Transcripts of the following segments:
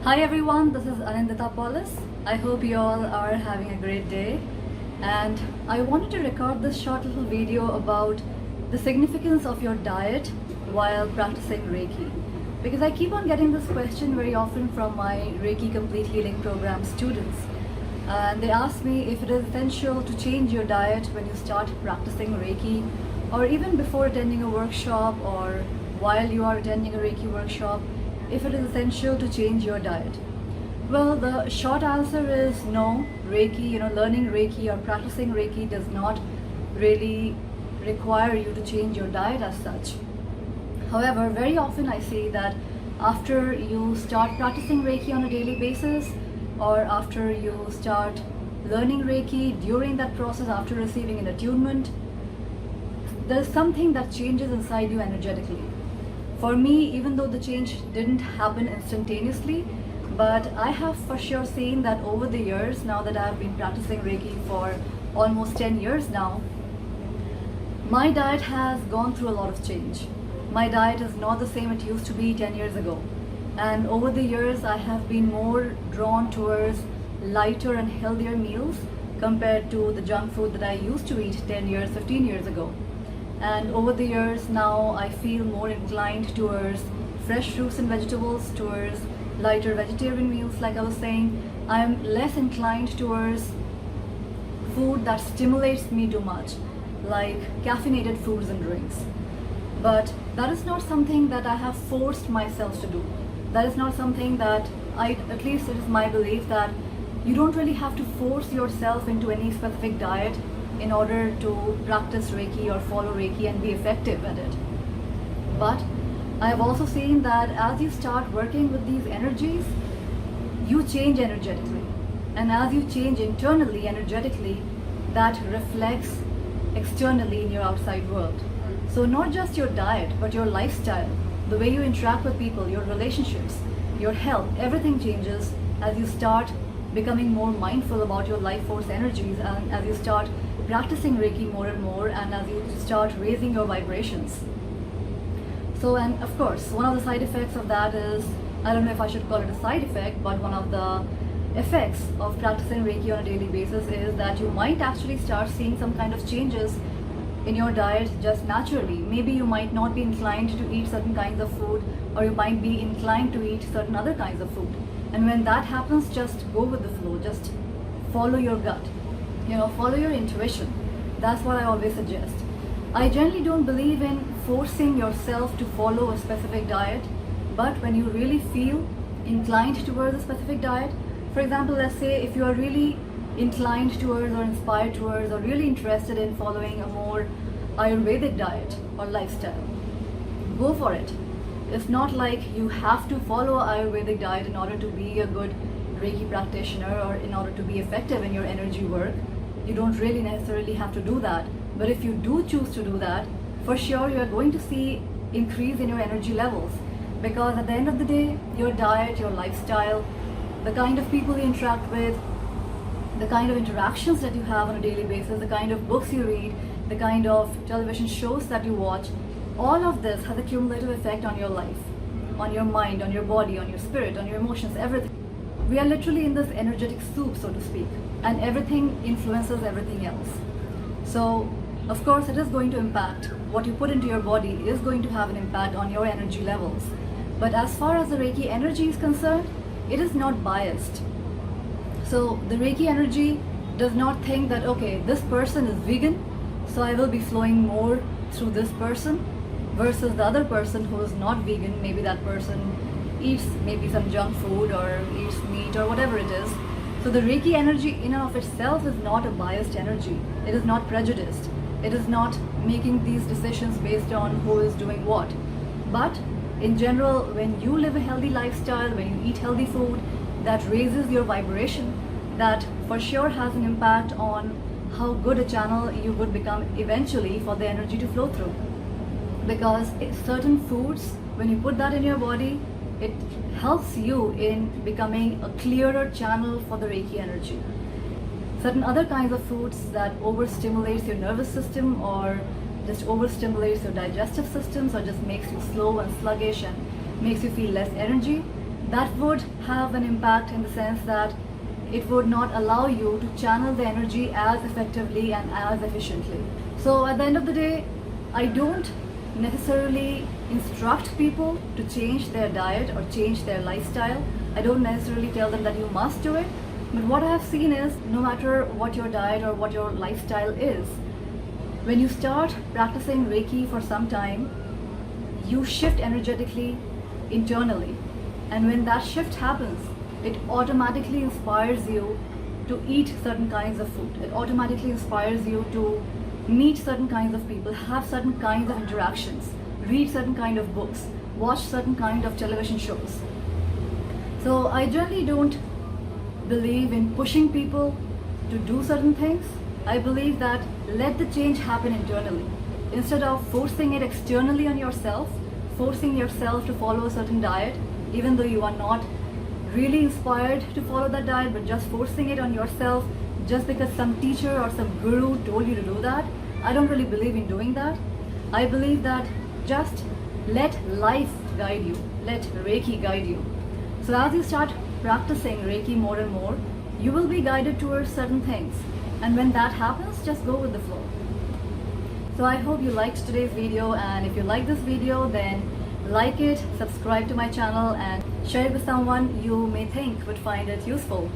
Hi everyone, this is Annindita Palaus. I hope you all are having a great day, and I wanted to record this short little video about the significance of your diet while practicing Reiki, because I keep on getting this question very often from my Reiki Complete Healing program students, and they ask me if it is essential to change your diet when you start practicing Reiki, or even before attending a workshop or while you are attending a Reiki workshop, if it is essential to change your diet. Well, the short answer is no. Reiki, learning Reiki or practicing Reiki does not really require you to change your diet as such. However, very often I see that after you start practicing Reiki on a daily basis, or after you start learning Reiki, during that process, after receiving an attunement, there's something that changes inside you energetically. For me, even though the change didn't happen instantaneously, but I have for sure seen that over the years, now that I've been practicing Reiki for almost 10 years now, my diet has gone through a lot of change. My diet is not the same it used to be 10 years ago. And over the years, I have been more drawn towards lighter and healthier meals compared to the junk food that I used to eat 10 years, 15 years ago. And over the years now, I feel more inclined towards fresh fruits and vegetables, towards lighter vegetarian meals, like I was saying. I'm less inclined towards food that stimulates me too much, like caffeinated foods and drinks. But that is not something that I have forced myself to do. That is not something that at least it is my belief that you don't really have to force yourself into any specific diet in order to practice Reiki or follow Reiki and be effective at it. But I have also seen that as you start working with these energies, you change energetically. And as you change internally, energetically, that reflects externally in your outside world. So not just your diet, but your lifestyle, the way you interact with people, your relationships, your health, everything changes as you start becoming more mindful about your life force energies, and as you start practicing Reiki more and more, and as you start raising your vibrations. So, and of course, one of the side effects of that is, I don't know if I should call it a side effect, but one of the effects of practicing Reiki on a daily basis is that you might actually start seeing some kind of changes in your diet just naturally. Maybe you might not be inclined to eat certain kinds of food, or you might be inclined to eat certain other kinds of food. And when that happens, just go with the flow, just follow your gut. Follow your intuition. That's what I always suggest. I generally don't believe in forcing yourself to follow a specific diet, but when you really feel inclined towards a specific diet, for example, let's say if you are really inclined towards or inspired towards or really interested in following a more Ayurvedic diet or lifestyle, go for it. It's not like you have to follow an Ayurvedic diet in order to be a good Reiki practitioner or in order to be effective in your energy work. You don't really necessarily have to do that. But if you do choose to do that, for sure you are going to see increase in your energy levels. Because at the end of the day, your diet, your lifestyle, the kind of people you interact with, the kind of interactions that you have on a daily basis, the kind of books you read, the kind of television shows that you watch, all of this has a cumulative effect on your life, on your mind, on your body, on your spirit, on your emotions, everything. We are literally in this energetic soup, so to speak, and everything influences everything else. So, of course, it is going to impact. What you put into your body is going to have an impact on your energy levels. But as far as the Reiki energy is concerned, it is not biased. So the Reiki energy does not think that, okay, this person is vegan, so I will be flowing more through this person, versus the other person who is not vegan. Maybe that person eats maybe some junk food or eats meat or whatever it is. So the Reiki energy in and of itself is not a biased energy. It is not prejudiced. It is not making these decisions based on who is doing what. But in general, when you live a healthy lifestyle, when you eat healthy food, that raises your vibration, that for sure has an impact on how good a channel you would become eventually for the energy to flow through. Because certain foods, when you put that in your body, it helps you in becoming a clearer channel for the Reiki energy. Certain other kinds of foods that overstimulates your nervous system or just overstimulates your digestive systems or just makes you slow and sluggish and makes you feel less energy, that would have an impact in the sense that it would not allow you to channel the energy as effectively and as efficiently. So at the end of the day, I don't necessarily instruct people to change their diet or change their lifestyle. I don't necessarily tell them that you must do it. But what I have seen is, no matter what your diet or what your lifestyle is, when you start practicing Reiki for some time, you shift energetically internally. And when that shift happens, it automatically inspires you to eat certain kinds of food. It automatically inspires you to meet certain kinds of people, have certain kinds of interactions, read certain kind of books, watch certain kind of television shows. So I generally don't believe in pushing people to do certain things. I believe that let the change happen internally. Instead of forcing it externally on yourself, forcing yourself to follow a certain diet, even though you are not really inspired to follow that diet, but just forcing it on yourself just because some teacher or some guru told you to do that. I don't really believe in doing that. I believe that just let life guide you, let Reiki guide you. So as you start practicing Reiki more and more, you will be guided towards certain things. And when that happens, just go with the flow. So I hope you liked today's video, and if you like this video, then like it, subscribe to my channel, and share it with someone you may think would find it useful.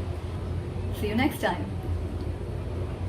See you next time.